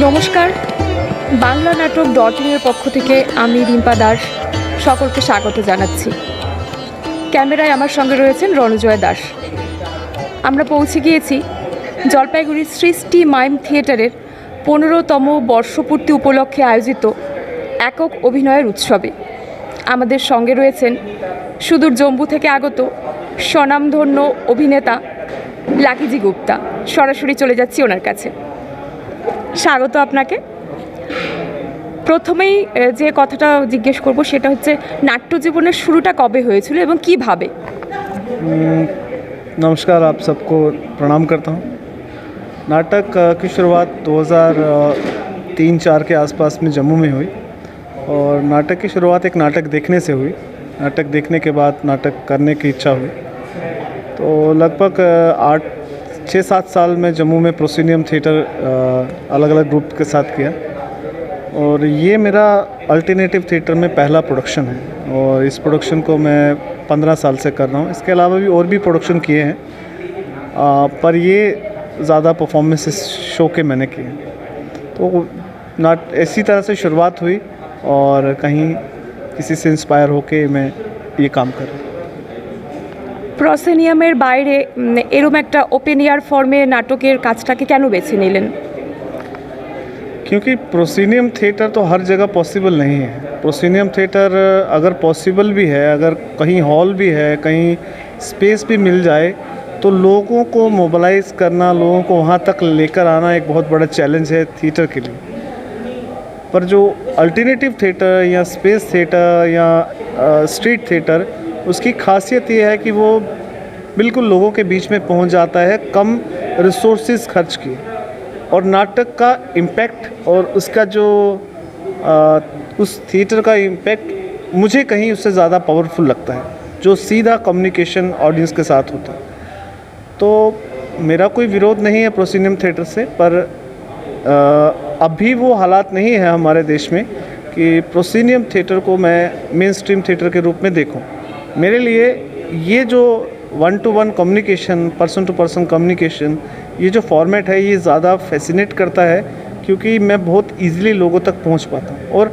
নমস্কার, বাংলা নাটক ডটিংয়ের পক্ষ থেকে আমি রিম্পা দাস সকলকে স্বাগত জানাচ্ছি। ক্যামেরায় আমার সঙ্গে রয়েছেন রণজয় দাস। আমরা পৌঁছে গিয়েছি জলপাইগুড়ির সৃষ্টি মাইম থিয়েটারের 15তম বর্ষপূর্তি উপলক্ষে আয়োজিত একক অভিনয়ের উৎসবে। আমাদের সঙ্গে রয়েছেন সুদূর জম্মু থেকে আগত স্বনামধন্য অভিনেতা লাকিজি গুপ্তা। সরাসরি চলে যাচ্ছি ওনার কাছে। স্বাগত আপনাকে। প্রথমেই যে কথাটা জিজ্ঞেস করব সেটা হচ্ছে নাট্য জীবনের শুরুটা কবে হয়েছিল এবং কিভাবে? नमस्कार, आप सबको प्रणाम करता हूँ। नाटक की शुरुआत 2003-04 के आसपास में जम्मू में हुई और नाटक की शुरुआत एक नाटक देखने से हुई। नाटक देखने के बाद नाटक करने की इच्छा हुई। तो लगभग 6-7 साल में जम्मू में प्रोसिनियम थिएटर अलग अलग ग्रुप के साथ किया और ये मेरा अल्टरनेटिव थिएटर में पहला प्रोडक्शन है और इस प्रोडक्शन को मैं 15 साल से कर रहा हूँ। इसके अलावा भी और भी प्रोडक्शन किए हैं, पर ये ज़्यादा परफॉर्मेंसेस शो के मैंने किए। तो इसी तरह से शुरुआत हुई और कहीं किसी से इंस्पायर होके मैं ये काम कर रहा हूँ। প্রসেনিয়ামের বাইরে এরকম একটা ওপেন এয়ার ফর্মে নাটকের কাজটাকে কেন বেছে নিলেন? क्योंकि प्रोसिनियम थिएटर तो हर जगह पॉसिबल नहीं है। प्रोसिनियम थिएटर अगर पॉसिबल भी है, अगर कहीं हॉल भी है, कहीं स्पेस भी मिल जाए, तो लोगों को मोबिलाइज़ करना, लोगों को वहाँ तक लेकर आना एक बहुत बड़ा चैलेंज है थिएटर के लिए। पर जो अल्टरनेटिव थिएटर या स्पेस थिएटर या स्ट्रीट थिएटर, उसकी खासियत ये है कि वो बिल्कुल लोगों के बीच में पहुँच जाता है कम रिसोर्सेज खर्च किए, और नाटक का इम्पैक्ट और उसका जो उस थिएटर का इम्पैक्ट मुझे कहीं उससे ज़्यादा पावरफुल लगता है, जो सीधा कम्युनिकेशन ऑडियंस के साथ होता है। तो मेरा कोई विरोध नहीं है प्रोसिनियम थिएटर से, पर अभी वो हालात नहीं है हमारे देश में कि प्रोसिनियम थिएटर को मैं मेन स्ट्रीम थिएटर के रूप में देखूं। मेरे लिए ये जो 1-to-1 communication, person to person communication, ये जो फॉर्मेट है ये ज़्यादा फैसिनेट करता है, क्योंकि मैं बहुत इजीली लोगों तक पहुंच पाता हूं। और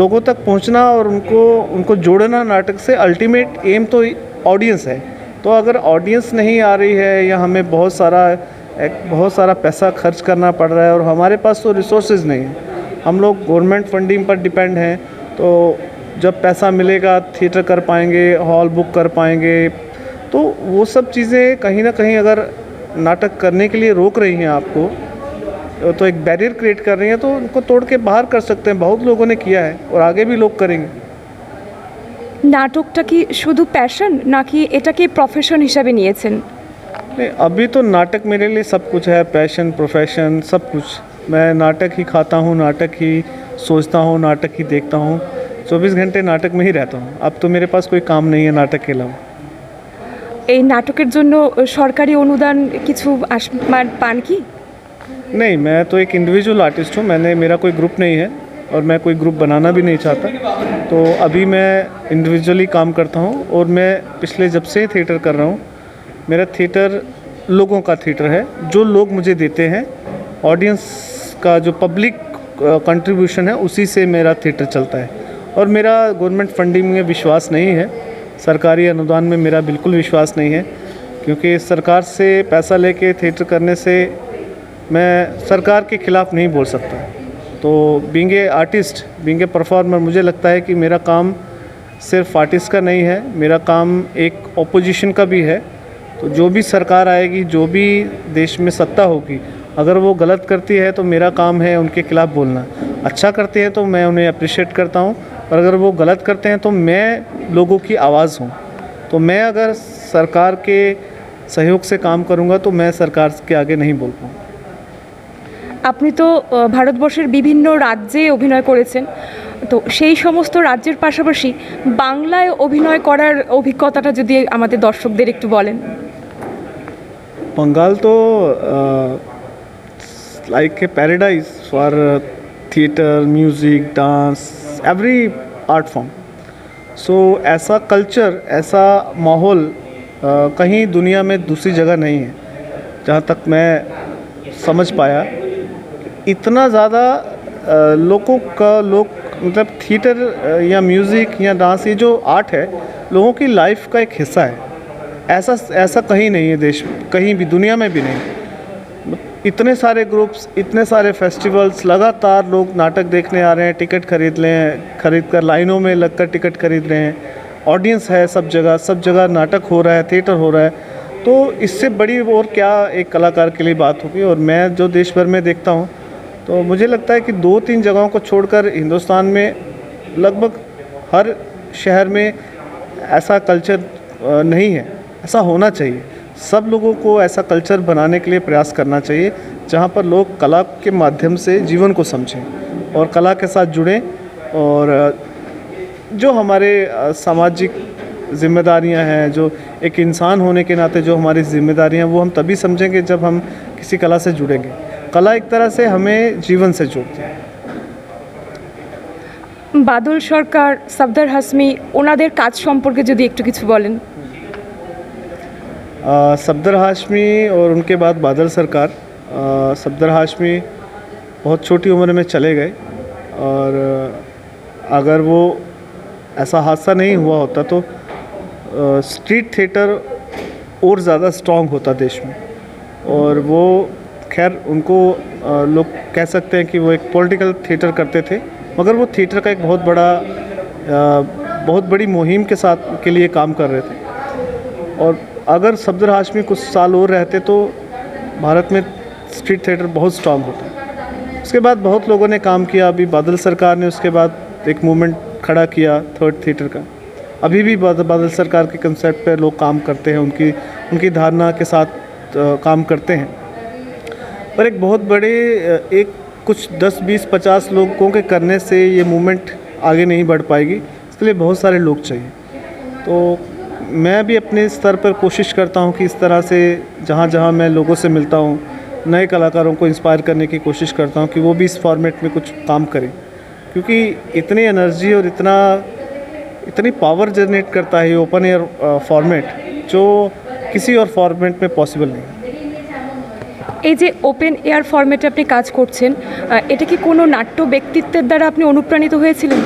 लोगों तक पहुंचना और उनको जोड़ना नाटक से अल्टीमेट एम तो ऑडियंस है। तो अगर ऑडियंस नहीं आ रही है या हमें बहुत सारा पैसा खर्च करना पड़ रहा है और हमारे पास तो रिसोर्सेज नहीं है, हम लोग गवर्नमेंट फंडिंग पर डिपेंड हैं, तो जब पैसा मिलेगा थिएटर कर पाएंगे, हॉल बुक कर पाएंगे। तो वो सब चीज़ें कहीं ना कहीं अगर नाटक करने के लिए रोक रही हैं आपको, तो एक बैरियर क्रिएट कर रही हैं, तो उनको तोड़ के बाहर कर सकते हैं। बहुत लोगों ने किया है और आगे भी लोग करेंगे। নাটকটা কি শুধু প্যাশন নাকি এটাকে প্রফেশন হিসাবে নিয়েছেন? नहीं, अभी तो नाटक मेरे लिए सब कुछ है, पैशन, प्रोफेशन, सब कुछ। मैं नाटक ही खाता हूँ, नाटक ही सोचता हूँ, नाटक ही देखता हूँ, 24 घंटे नाटक में ही रहता हूँ। अब तो मेरे पास कोई काम नहीं है नाटक के अलावा। এই নাটকের জন্য সরকারি অনুদান কিছু পান কি? नहीं, मैं तो एक इंडिविजुअल आर्टिस्ट हूँ। मेरा कोई ग्रुप नहीं है और मैं कोई ग्रुप बनाना भी नहीं चाहता। तो अभी मैं इंडिविजुअली काम करता हूँ और मैं पिछले जब से थिएटर कर रहा हूँ, मेरा थिएटर लोगों का थिएटर है। जो लोग मुझे देते हैं, ऑडियंस का जो पब्लिक कंट्रीब्यूशन है, उसी से मेरा थिएटर चलता है। और मेरा गवर्नमेंट फंडिंग में विश्वास नहीं है, सरकारी अनुदान में मेरा बिल्कुल विश्वास नहीं है, क्योंकि सरकार से पैसा लेके थिएटर करने से मैं सरकार के ख़िलाफ़ नहीं बोल सकता। तो being a artist, being a performer, मुझे लगता है कि मेरा काम सिर्फ आर्टिस्ट का नहीं है, मेरा काम एक ऑपोजिशन का भी है। तो जो भी सरकार आएगी, जो भी देश में सत्ता होगी, अगर वो गलत करती है तो मेरा काम है उनके ख़िलाफ़ बोलना। अच्छा करते हैं तो मैं उन्हें अप्रिशिएट करता हूँ, और अगर वो गलत करते हैं तो मैं लोगों की आवाज़ हूँ। तो मैं अगर सरकार के सहयोग से काम करूँगा तो मैं सरकार के आगे नहीं बोल पाऊँ। আপনি তো ভারতবর্ষের বিভিন্ন রাজ্যে অভিনয় করেছেন, তো সেই সমস্ত রাজ্যের পাশাপাশি বাংলায় অভিনয় করার অভিজ্ঞতাটা যদি আমাদের দর্শকদের একটু বলেন। बंगाल तो like a paradise for theatre, music, dance, every art form. So ऐसा कल्चर, ऐसा माहौल कहीं दुनिया में दूसरी जगह नहीं है, जहाँ तक मैं समझ पाया। इतना ज़्यादा लोग मतलब थिएटर या म्यूज़िक या डांस, ये जो आर्ट है लोगों की लाइफ का एक हिस्सा है। ऐसा ऐसा कहीं नहीं है देश में, कहीं भी दुनिया में भी नहीं। इतने सारे ग्रुप्स, इतने सारे फेस्टिवल्स, लगातार लोग नाटक देखने आ रहे हैं, टिकट खरीद कर लाइनों में लगकर टिकट खरीद रहे हैं, ऑडियंस है सब जगह नाटक हो रहा है, थिएटर हो रहा है। तो इससे बड़ी और क्या एक कलाकार के लिए बात होगी। और मैं जो देश भर में देखता हूँ तो मुझे लगता है कि 2-3 जगहों को छोड़कर हिंदुस्तान में लगभग हर शहर में ऐसा कल्चर नहीं है। ऐसा होना चाहिए। सब लोगों को ऐसा कल्चर बनाने के लिए प्रयास करना चाहिए जहाँ पर लोग कला के माध्यम से जीवन को समझें और कला के साथ जुड़ें। और जो हमारे सामाजिक जिम्मेदारियां हैं, जो एक इंसान होने के नाते जो हमारी जिम्मेदारियां हैं, वो हम तभी समझेंगे जब हम किसी कला से जुड़ेंगे। कला एक तरह से हमें जीवन से जोड़ती है। বাদল সরকার, সফদর হাশমি, ওনাদের কাজ সম্পর্কে যদি একটু কিছু বলেন। सफदर हाशमी और उनके बाद बादल सरकार। सफदर हाशमी बहुत छोटी उम्र में चले गए और अगर वो ऐसा हादसा नहीं हुआ होता तो स्ट्रीट थिएटर और ज़्यादा स्ट्रॉन्ग होता देश में। और वो खैर उनको लोग कह सकते हैं कि वो एक पॉलिटिकल थिएटर करते थे, मगर वो थिएटर का एक बहुत बड़ी मुहिम के लिए काम कर रहे थे। और अगर सफदर हाशमी कुछ साल और रहते तो भारत में स्ट्रीट थिएटर बहुत स्ट्रॉन्ग होता। उसके बाद बहुत लोगों ने काम किया। अभी बादल सरकार ने उसके बाद एक मूवमेंट खड़ा किया थर्ड थिएटर का। अभी भी बादल सरकार के कंसेप्ट पे लोग काम करते हैं, उनकी धारणा के साथ काम करते हैं। पर एक बहुत बड़े एक कुछ 10-20-50 लोगों के करने से ये मूवमेंट आगे नहीं बढ़ पाएगी। इसके लिए बहुत सारे लोग चाहिए। तो मैं भी अपने स्तर पर कोशिश करता हूँ कि इस तरह से जहाँ मैं लोगों से मिलता हूँ, नए कलाकारों को इंस्पायर करने की कोशिश करता हूँ कि वो भी इस फॉर्मेट में कुछ काम करें, क्योंकि इतनी एनर्जी और इतनी पावर जनरेट करता है ये ओपन एयर फॉर्मेट, जो किसी और फॉर्मेट में पॉसिबल नहीं। এই যে ওপেন এয়ার ফরম্যাটে আপনি কাজ করছেন, এটা কি কোনো নাট্য ব্যক্তিত্বের দ্বারা আপনি অনুপ্রাণিত হয়েছিলেন?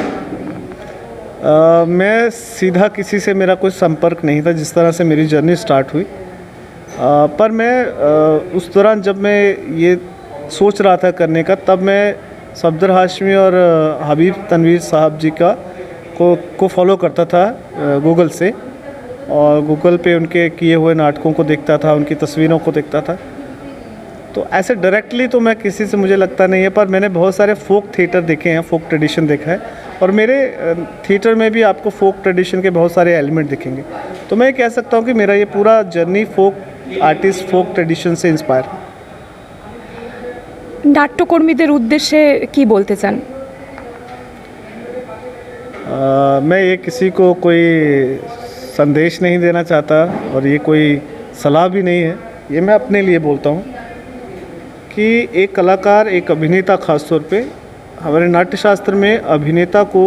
मैं सीधा किसी से मेरा कोई संपर्क नहीं था जिस तरह से मेरी जर्नी स्टार्ट हुई। पर मैं उस दौरान जब मैं ये सोच रहा था करने का, तब मैं सफदर हाशमी और हबीब तनवीर साहब जी को फॉलो करता था गूगल से, और गूगल पे उनके किए हुए नाटकों को देखता था, उनकी तस्वीरों को देखता था। तो ऐसे डायरेक्टली तो मैं किसी से, मुझे लगता नहीं है, पर मैंने बहुत सारे फोक थिएटर देखे हैं, फोक ट्रेडिशन देखा है, और मेरे थिएटर में भी आपको फोक ट्रेडिशन के बहुत सारे एलिमेंट दिखेंगे। तो मैं कह सकता हूँ कि मेरा ये पूरा जर्नी फोक आर्टिस्ट, फोक ट्रेडिशन से इंस्पायर है। নাট্যকর্মীদের উদ্দেশ্যে কি বলতে চান? मैं ये किसी को कोई संदेश नहीं देना चाहता और ये कोई सलाह भी नहीं है। ये मैं अपने लिए बोलता हूँ कि एक कलाकार, एक अभिनेता, ख़ास तौर पे हमारे नाट्यशास्त्र में अभिनेता को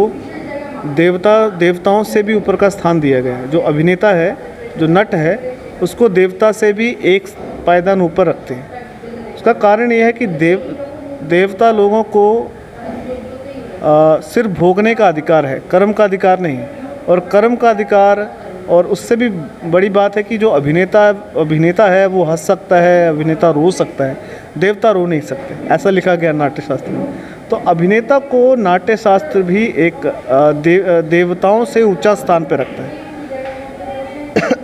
देवताओं से भी ऊपर का स्थान दिया गया है। जो अभिनेता है, जो नट है, उसको देवता से भी एक पायदान ऊपर रखते हैं। उसका कारण यह है कि देवता लोगों को सिर्फ भोगने का अधिकार है, कर्म का अधिकार नहीं। और कर्म का अधिकार, और उससे भी बड़ी बात है कि जो अभिनेता है वो हंस सकता है, अभिनेता रो सकता है, देवता रो नहीं सकते, ऐसा लिखा गया नाट्यशास्त्र में। तो अभिनेता को नाट्यशास्त्र भी एक देवताओं से ऊंचा स्थान पर रखता है।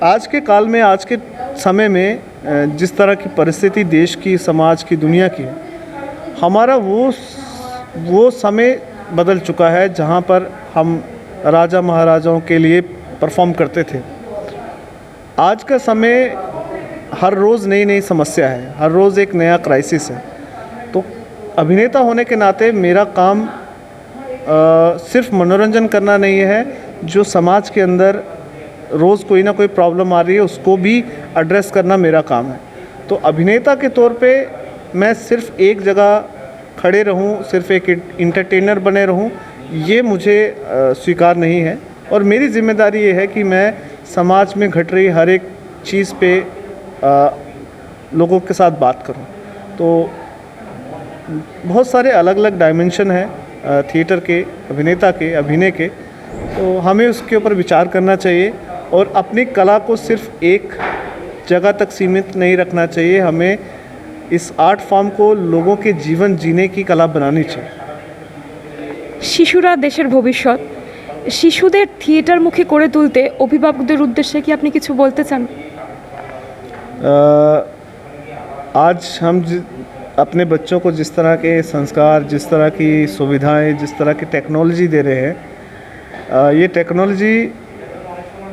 आज के काल में, आज के समय में जिस तरह की परिस्थिति देश की, समाज की, दुनिया की है, हमारा वो समय बदल चुका है जहाँ पर हम राजा महाराजाओं के लिए परफॉर्म करते थे। आज का समय हर रोज़ नई समस्या है, हर रोज़ एक नया क्राइसिस है। तो अभिनेता होने के नाते मेरा काम सिर्फ मनोरंजन करना नहीं है, जो समाज के अंदर रोज़ कोई ना कोई प्रॉब्लम आ रही है उसको भी एड्रेस करना मेरा काम है। तो अभिनेता के तौर पे मैं सिर्फ एक जगह खड़े रहूं, सिर्फ एक इंटरटेनर बने रहूं, ये मुझे स्वीकार नहीं है। और मेरी जिम्मेदारी ये है कि मैं समाज में घट रही हर एक चीज़ पे लोगों के साथ बात करूं। तो बहुत सारे अलग अलग डायमेंशन हैं थिएटर के, अभिनेता के, अभिनय के। तो हमें उसके ऊपर विचार करना चाहिए और अपनी कला को सिर्फ एक जगह तक सीमित नहीं रखना चाहिए। हमें इस आर्ट फॉर्म को लोगों के जीवन जीने की कला बनानी चाहिए। শিশুরা দেশের ভবিষ্যৎ, শিশুদের থিয়েটারমুখী করে তুলতে অভিভাবকদের উদ্দেশ্যে কি আপনি কিছু বলতে চান? आज हम अपने बच्चों को जिस तरह के संस्कार, जिस तरह की सुविधाएं, जिस तरह की टेक्नोलॉजी दे रहे हैं, ये टेक्नोलॉजी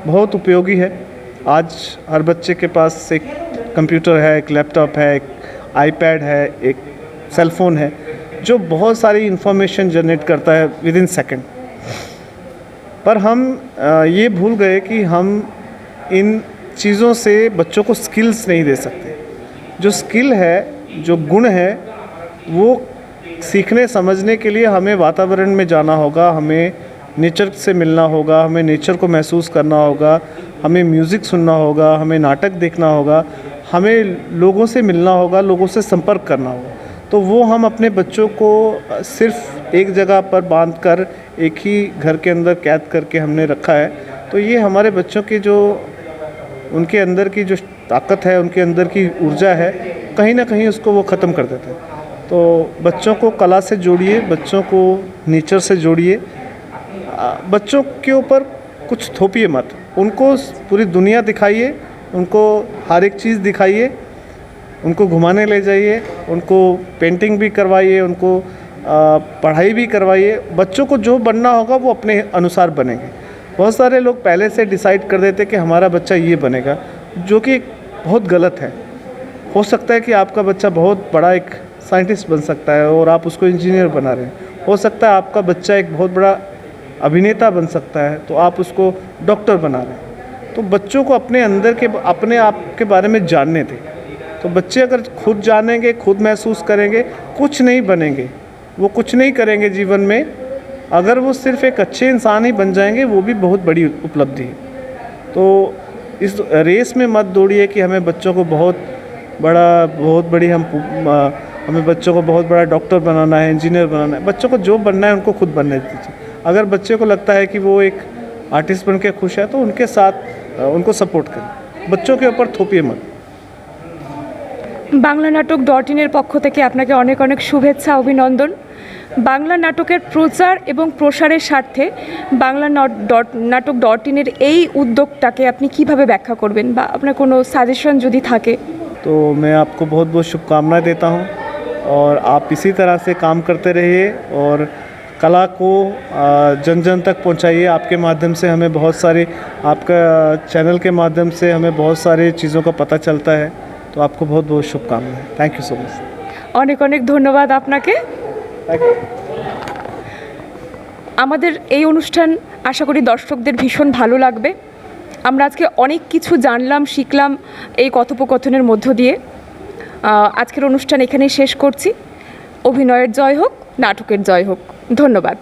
बहुत उपयोगी है। आज हर बच्चे के पास एक कंप्यूटर है, एक लैपटॉप है, एक आईपैड है, एक सेल फ़ोन है, जो बहुत सारी इन्फॉर्मेशन जनरेट करता है विद इन सेकेंड। पर हम ये भूल गए कि हम इन चीज़ों से बच्चों को स्किल्स नहीं दे सकते। जो स्किल है, जो गुण है, वो सीखने समझने के लिए हमें वातावरण में जाना होगा, हमें नेचर से मिलना होगा, हमें नेचर को महसूस करना होगा, हमें म्यूज़िक सुनना होगा, हमें नाटक देखना होगा, हमें लोगों से मिलना होगा, लोगों से संपर्क करना होगा। तो वो हम अपने बच्चों को सिर्फ एक जगह पर बांधकर एक ही घर के अंदर कैद करके हमने रखा है। तो ये हमारे बच्चों की जो उनके अंदर की जो ताकत है, उनके अंदर की ऊर्जा है, कहीं ना कहीं उसको वो ख़त्म कर देते हैं। तो बच्चों को कला से जोड़िए, बच्चों को नेचर से जोड़िए, बच्चों के ऊपर कुछ थोपिए मत, उनको पूरी दुनिया दिखाइए, उनको हर एक चीज़ दिखाइए, उनको घुमाने ले जाइए, उनको पेंटिंग भी करवाइए, उनको पढ़ाई भी करवाइए। बच्चों को जो बनना होगा वो अपने अनुसार बनेंगे। बहुत सारे लोग पहले से डिसाइड कर देते कि हमारा बच्चा ये बनेगा, जो कि बहुत गलत है। हो सकता है कि आपका बच्चा बहुत बड़ा एक साइंटिस्ट बन सकता है और आप उसको इंजीनियर बना रहे हैं। हो सकता है आपका बच्चा एक बहुत बड़ा अभिनेता बन सकता है, तो आप उसको डॉक्टर बना रहे हैं। तो बच्चों को अपने अंदर के, अपने आप के बारे में जानने दें। तो बच्चे अगर खुद जानेंगे, खुद महसूस करेंगे, कुछ नहीं बनेंगे, वो कुछ नहीं करेंगे जीवन में। अगर वो सिर्फ एक अच्छे इंसान ही बन जाएंगे, वो भी बहुत बड़ी उपलब्धि है। तो इस रेस में मत दौड़िए कि हमें बच्चों को बहुत बड़ी हमें बच्चों को बहुत बड़ा डॉक्टर बनाना है, इंजीनियर बनाना है। बच्चों को जो बनना है उनको खुद बनने दीजिए। अगर बच्चे को लगता है कि वो एक आर्टिस्ट बन के खुश है, तो उनके साथ उनको सपोर्ट करें, बच्चों के ऊपर थोपिए मत। বাংলা নাটক .in-এর পক্ষ থেকে আপনাকে অনেক অনেক শুভেচ্ছা, অভিনন্দন। বাংলা নাটকের প্রচার এবং প্রসারের স্বার্থে বাংলা নাটক .in-এর এই উদ্যোগটাকে আপনি কিভাবে ব্যাখ্যা করবেন বা আপনার কোনো সাজেশন যদি থাকে? तो मैं आपको बहुत बहुत शुभकामनाएं देता हूं और आप इसी तरह से काम करते रहिए और कला को जन जन तक पहुंचाइए। आपके माध्यम से हमें बहुत सारे, आपका चैनल के माध्यम से हमें बहुत सारी चीज़ों का पता चलता है। तो आपको बहुत बहुत शुभकामनाएं। Thank you so much. অনেক অনেক ধন্যবাদ আপনাকে। Thank you. আমাদের এই অনুষ্ঠান আশা করি দর্শকদের ভীষণ ভালো লাগবে। আমরা আজকে অনেক কিছু জানলাম, শিখলাম এই কথোপকথনের মধ্য দিয়ে। আজকের অনুষ্ঠান এখানেই শেষ করছি। অভিনয়ের জয় হোক, নাটকের জয় হোক। ধন্যবাদ।